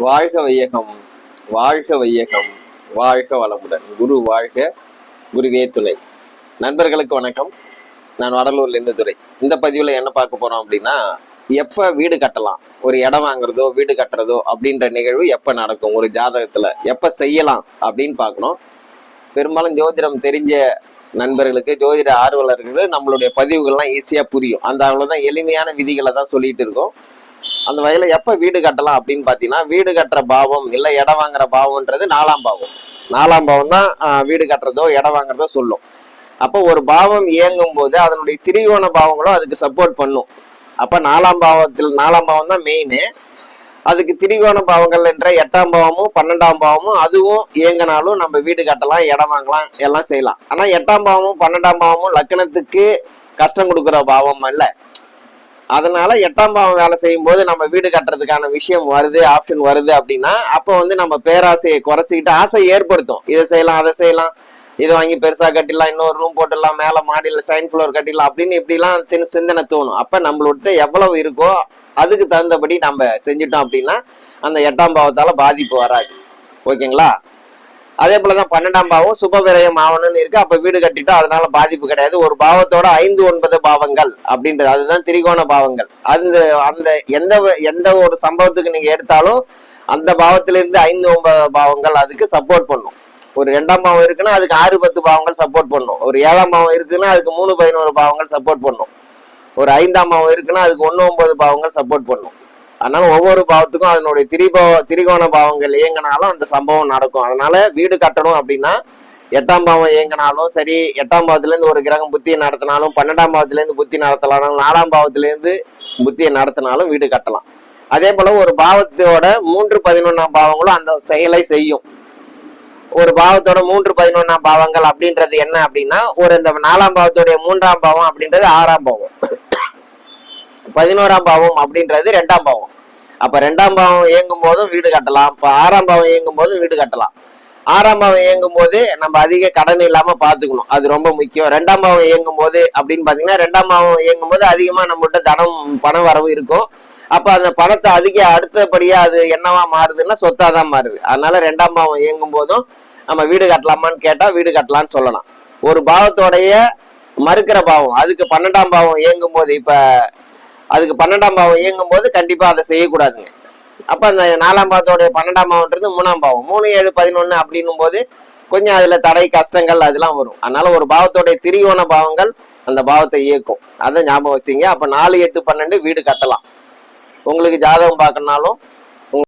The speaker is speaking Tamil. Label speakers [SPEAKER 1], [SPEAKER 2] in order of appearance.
[SPEAKER 1] வாழ்க வையகம், வாழ்க வையகம், வாழ்க வளமுடன். குரு வாழ்க, குருவே துணை. நண்பர்களுக்கு வணக்கம். நான் வடலூர்ல இருந்து துரை. இந்த பதிவுல என்ன பார்க்க போறோம் அப்படின்னா, எப்ப வீடு கட்டலாம், ஒரு இடம் வாங்குறதோ வீடு கட்டுறதோ அப்படின்ற நிகழ்வு எப்ப நடக்கும், ஒரு ஜாதகத்துல எப்ப செய்யலாம் அப்படின்னு பார்க்கணும். பெரும்பாலும் ஜோதிடம் தெரிஞ்ச நண்பர்களுக்கு, ஜோதிட ஆர்வலர்களுக்கு நம்மளுடைய பதிவுகள்லாம் ஈஸியா புரியும். அந்த அவ்வளவுதான் எளிமையான விதிகளை தான் சொல்லிட்டு இருக்கோம். அந்த வகையில எப்ப வீடு கட்டலாம் அப்படின்னு பாத்தீங்கன்னா, வீடு கட்டுற பாவம் இல்ல இடம் வாங்குற பாவம்ன்றது 4ஆம் பாவம். 4ஆம் பாவம் தான் வீடு கட்டுறதோ இடம் வாங்குறதோ சொல்லும். அப்போ ஒரு பாவம் இயங்கும் போது அதனுடைய திரிகோண பாவங்களும் அதுக்கு சப்போர்ட் பண்ணும். அப்ப 4ஆம் பாவம் தான் மெயின். அதுக்கு திரிகோண பாவங்கள் என்ற 8ஆம் பாவமும் 12ஆம் பாவமும் அதுவும் இயங்கினாலும் நம்ம வீடு கட்டலாம், இடம் வாங்கலாம், எல்லாம் செய்யலாம். ஆனா 8ஆம் பாவமும் 12ஆம் பாவமும் லக்னத்துக்கு கஷ்டம் கொடுக்குற பாவம் அல்ல. அதனால 8ஆம் பாவம் வேலை செய்யும் போது நம்ம வீடு கட்டுறதுக்கான விஷயம் வருது, ஆப்ஷன் வருது அப்படின்னா, அப்போ நம்ம பேராசையை குறைச்சிக்கிட்டு ஆசை ஏற்படுத்தும். இதை செய்யலாம், அதை செய்யலாம், இதை வாங்கி பெருசா கட்டிடலாம், இன்னொரு ரூம் போட்டுடலாம், மேல மாடியில் செகண்ட் ஃப்ளோர் கட்டிடலாம் அப்படின்னு இப்படிலாம் சிந்தனை தோணும். அப்ப நம்மள்கிட்ட எவ்வளவு இருக்கோ அதுக்கு தகுந்தபடி நம்ம செஞ்சுட்டோம் அப்படின்னா அந்த 8ஆம் பாவத்தால பாதிப்பு வராது. ஓகேங்களா? அதே போலதான் 12ஆம் பாவம் சுப விரயம் ஆவணும்னு இருக்கு. அப்ப வீடு கட்டிட்டோம், அதனால பாதிப்பு கிடையாது. ஒரு பாவத்தோட 5, 9 பாவங்கள் அப்படின்றது அதுதான் திரிகோண பாவங்கள். அந்த எந்த ஒரு சம்பவத்துக்கு நீங்க எடுத்தாலும் அந்த பாவத்திலிருந்து 5, 9 பாவங்கள் அதுக்கு சப்போர்ட் பண்ணும். ஒரு 2ஆம் பாவம் இருக்குன்னா அதுக்கு 6, 10 பாவங்கள் சப்போர்ட் பண்ணும். ஒரு 7ஆம் பாவம் இருக்குன்னா அதுக்கு 3, 11 பாவங்கள் சப்போர்ட் பண்ணும். ஒரு 5ஆம் பாவம் இருக்குன்னா அதுக்கு 1, 9 பாவங்கள் சப்போர்ட் பண்ணும். அதனால ஒவ்வொரு பாவத்துக்கும் அதனுடைய திரிகோண பாவங்கள் இயங்கினாலும் அந்த சம்பவம் நடக்கும். அதனால வீடு கட்டணும் அப்படின்னா 8ஆம் பாவம் இயங்கினாலும் சரி, 8ஆம் பாவத்துல இருந்து ஒரு கிரகம் புத்தியை நடத்தினாலும், 12ஆம் பாவத்துல இருந்து புத்தி நடத்தலாம், 4ஆம் பாவத்துல இருந்து புத்தியை நடத்தினாலும் வீடு கட்டலாம். அதே போல ஒரு பாவத்தோட 3, 11ஆம் பாவங்களும் அந்த செயலை செய்யும். ஒரு பாவத்தோட 3, 11ஆம் பாவங்கள் அப்படின்றது என்ன அப்படின்னா, இந்த 4ஆம் பாவத்தோடைய 3ஆம் பாவம் அப்படின்றது 6ஆம் பாவம், 11ஆம் பாவம் அப்படின்றது 2ஆம் பாவம். அப்ப 2ஆம் பாவம் இயங்கும் போதும் வீடு கட்டலாம், இப்ப 6ஆம் பாவம் இயங்கும் போதும் வீடு கட்டலாம். 6ஆம் பாவம் இயங்கும் போது நம்ம அதிக கடன் இல்லாம பாத்துக்கணும், அது ரொம்ப முக்கியம். 2ஆம் பாவம் இயங்கும் போது அப்படின்னு பாத்தீங்கன்னா, 2ஆம் பாவம் இயங்கும் போது அதிகமா நம்மகிட்ட பணம் வரவு இருக்கும். அப்ப அந்த பணத்தை அடுத்தபடியா அது என்னவா மாறுதுன்னா சொத்தாதான் மாறுது. அதனால 2ஆம் பாவம் இயங்கும் போதும் நம்ம வீடு கட்டலாமான்னு கேட்டா வீடு கட்டலான்னு சொல்லலாம். ஒரு பாவத்தோடைய மறுக்கிற பாவம் அதுக்கு 12ஆம் பாவம் இயங்கும் போது, இப்ப அதுக்கு 12ஆம் பாவம் இயங்கும் போது கண்டிப்பா அதை செய்யக்கூடாதுங்க. அப்ப அந்த 4ஆம் பாவத்தோடைய 12ஆம் பாவம்ன்றது 3ஆம் பாவம், 3, 7, 11 அப்படின்னும் போது கொஞ்சம் அதுல தடை கஷ்டங்கள் அதெல்லாம் வரும். அதனால ஒரு பாவத்தோடைய திரிகோண பாவங்கள் அந்த பாவத்தை இயக்கும். அதை ஞாபகம் வச்சுங்க. அப்ப 4, 8, 12 வீடு கட்டலாம். உங்களுக்கு ஜாதகம் பார்க்கணும்னாலும்